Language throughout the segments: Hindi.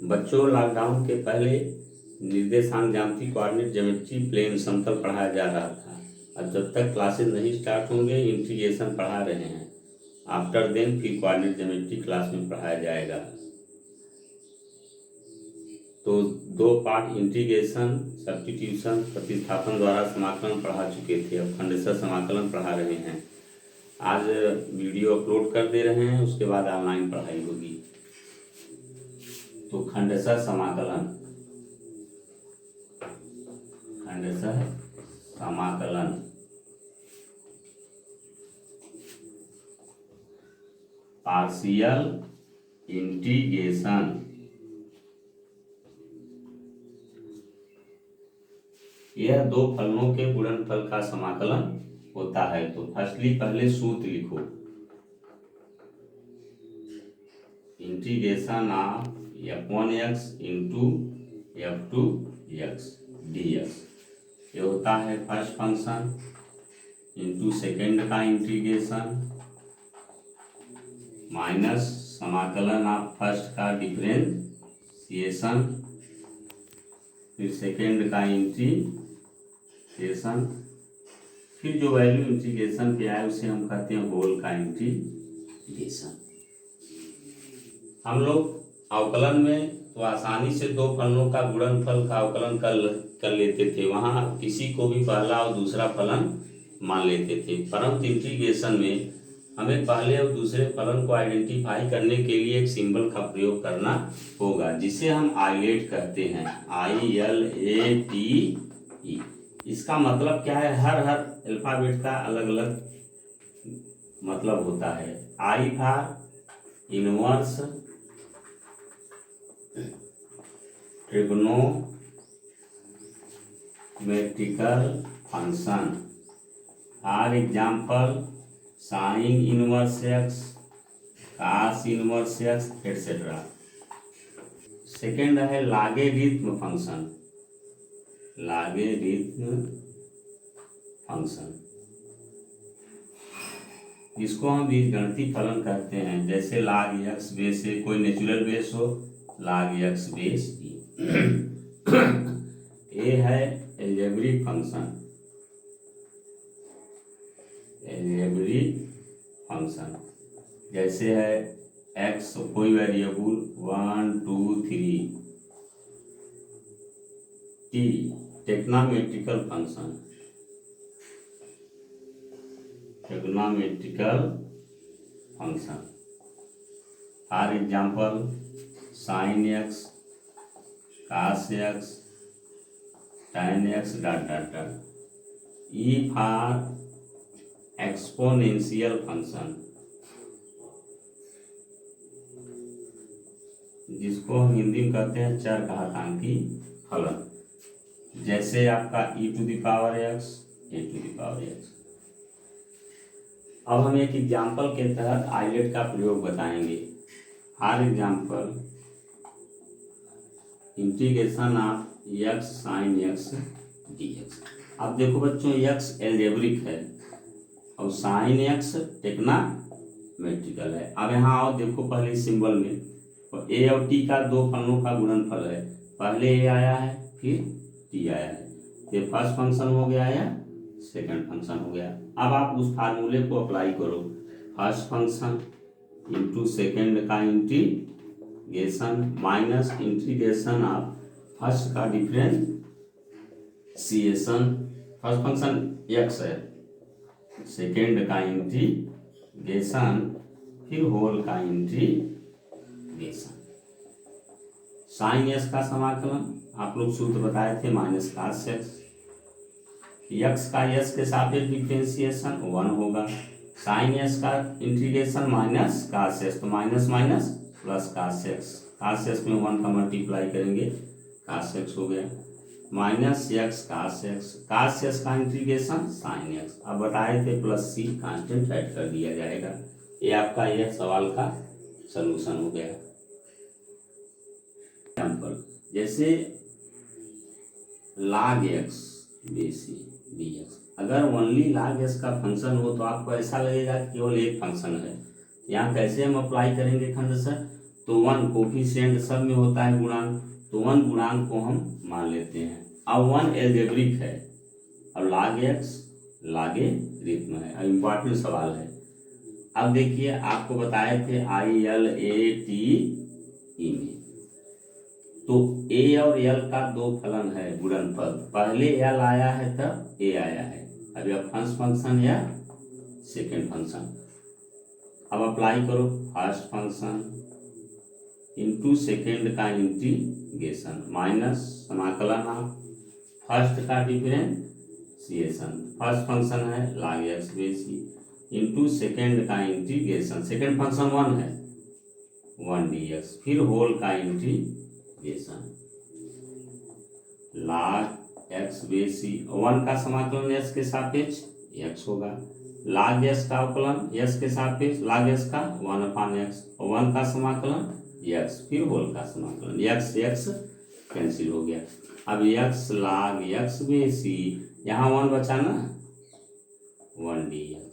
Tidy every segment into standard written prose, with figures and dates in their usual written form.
बच्चों, लॉकडाउन के पहले निर्देशांक ज्यामिति कोऑर्डिनेट ज्योमेट्री प्लेन समतल पढ़ाया जा रहा था। अब जब तक क्लासेस नहीं स्टार्ट होंगे इंटीग्रेशन पढ़ा रहे हैं। आफ्टर देन फिर कोऑर्डिनेट ज्योमेट्री क्लास में पढ़ाया जाएगा। तो 2 पार्ट इंटीग्रेशन, सब्स्टिट्यूशन, प्रतिस्थापन द्वारा समाकलन पढ़ा चुके थे। अब खंडशः समाकलन पढ़ा रहे हैं। आज वीडियो अपलोड कर दे रहे हैं, उसके बाद ऑनलाइन पढ़ाई होगी। तो खंडशः समाकलन, खंडशः समाकलन पार्शियल इंटीग्रेशन। यह 2 फलनों के गुणनफल का समाकलन होता है। तो फर्स्टली पहले सूत्र लिखो, integration of f1x into f2x dx। ये होता है फर्स्ट फंक्शन इंटू सेकेंड का इंटीग्रेशन माइनस समाकलन ऑफ फर्स्ट का डिफरेंशिएशन, फिर सेकेंड का इंटीग्रेशन, फिर जो वैल्यू इंटीग्रेशन पे आए उसे हम कहते हैं होल का इंटीग्रेशन। हम लोग अवकलन में तो आसानी से 2 फलनों का गुणनफल का अवकलन कर लेते थे। वहाँ किसी को भी पहला और दूसरा फलन मान लेते थे, परंतु इंटीग्रेशन में हमें पहले और दूसरे फलन को आइडेंटिफाई करने के लिए एक सिंबल का प्रयोग करना होगा, जिसे हम आइलेट कहते हैं, ILATE। इसका मतलब क्या है? हर अल्फाबेट का अलग अलग मतलब होता है। I for inverse trigonometrical function, for example sine inverse x, cos inverse x etcetera. Second है लॉगरिथम फंक्शन, लॉगरिथम फंक्शन, जिसको हम बीजगणितीय फलन कहते हैं। जैसे log x बेस से कोई नेचुरल बेस हो, log x बेस e। ये है एल्जेब्रिक फंक्शन, एल्जेब्रिक फंक्शन। जैसे है x कोई variable 1 2 3, t trigonometrical function, trigonometrical function, for example sine X, cos X, tan x dot dot dot. E for exponential function, जिसको हम हिंदी में कहते हैं चरघातांकी फलन। जैसे आपका e to the power x, a to the power x। अब हम एक एग्जाम्पल के तहत आइलेट का प्रयोग बताएंगे। For example integration of x sine x dx। अब देखो बच्चों, x एल्जेब्रिक है और साइन x टेक्नोमेट्रिकल है। अब यहाँ आओ, देखो पहले सिंबल में तो a और t का 2 फलनों का गुणनफल है। पहले a आया है फिर t आया है। ये फर्स्ट फंक्शन हो गया या सेकंड फंक्शन हो गया। अब आप उस फार्मूले को अप्लाई करो, फर्स्ट फंक्शन इंटू सेकेंड का integration minus integration of first का डिफरेंशिएशन। फर्स्ट फंक्शन x है, सेकेंड का इंटीग्रेशन, फिर होल का इंटीग्रेशन। साइन s का समाकलन आप लोग सूत्र बताए थे, माइनस cos x। x का s के सापेक्ष डिफरेंशिएशन 1 होगा। साइन s का इंटीग्रेशन माइनस cos s, तो minus minus plus cos x। cos x में 1 का मल्टीप्लाई करेंगे, cos x हो गया minus x cos x। cos x का इंटीग्रेशन साइन x। अब बताए थे प्लस c कांस्टेंट ऐड कर दिया जाएगा। ये आपका यह सवाल का सलूशन हो गया। एग्जाम्पल जैसे log x बेसी dx, अगर ओनली log x का फंक्शन हो तो आपको ऐसा लगेगा कि केवल एक फंक्शन है। यहाँ कैसे हम अप्लाई करेंगे खंडशः? तो 1 कोफिशिएंट सब में होता है गुणांक, तो 1 गुणांक को हम मान लेते हैं। अब 1 एल्जेब्रिक है, अब log x लॉगरिथम है। अब इम्पॉर्टेंट सवाल है। अब देखिए आपको बताए थे ILATE में, तो a और l का दो फलन है गुणनफल, पहले l आया है तब a आया है। अब यह फर्स्ट फंक्शन या सेकेंड फंक्शन, अब अप्लाई करो फर्स्ट फंक्शन इंटू सेकेंड का इंटीग्रेशन माइनस समाकलन ऑफ फर्स्ट का डिफरेंशिएशन, फर्स्ट फंक्शन है log x बेसी इंटू सेकेंड का इंटीग्रेशन, सेकेंड फंक्शन 1 है 1 dx, फिर होल का इंटीग्रेशन log x बेसी 1 का समाकलन s के सापेक्ष x होगा, log s का अवकलन s के सापेक्ष log s का 1/x, 1 का समाकलन x, फिर होल का समाकलन x x कैंसिल हो गया। अब x log x बेसी यहाँ 1 बचा ना 1 dx,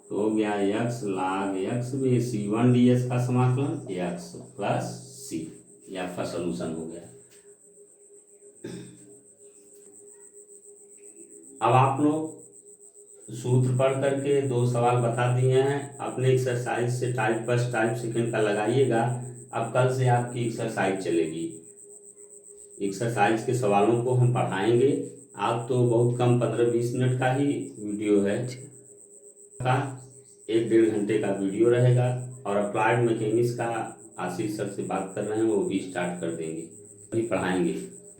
तो हो गया x log x बेसी 1 dx का समाकलन x प्लस c, ये आपका सोल्यूशन हो गया। अब आप लोग सूत्र पढ़ करके 2 सवाल बता दिए हैं, अपने एक्सरसाइज से टाइप फर्स्ट टाइप सेकेंड का लगाइएगा। अब कल से आपकी एक्सरसाइज चलेगी, एक्सरसाइज के सवालों को हम पढ़ाएंगे। आज तो बहुत कम 15-20 मिनट का ही वीडियो है, का 1-1.5 घंटे का वीडियो रहेगा। और अप्लाइड मैकेनिक्स का आशीष सर से बात कर रहे हैं, वो भी स्टार्ट कर देंगे, अभी पढ़ाएंगे।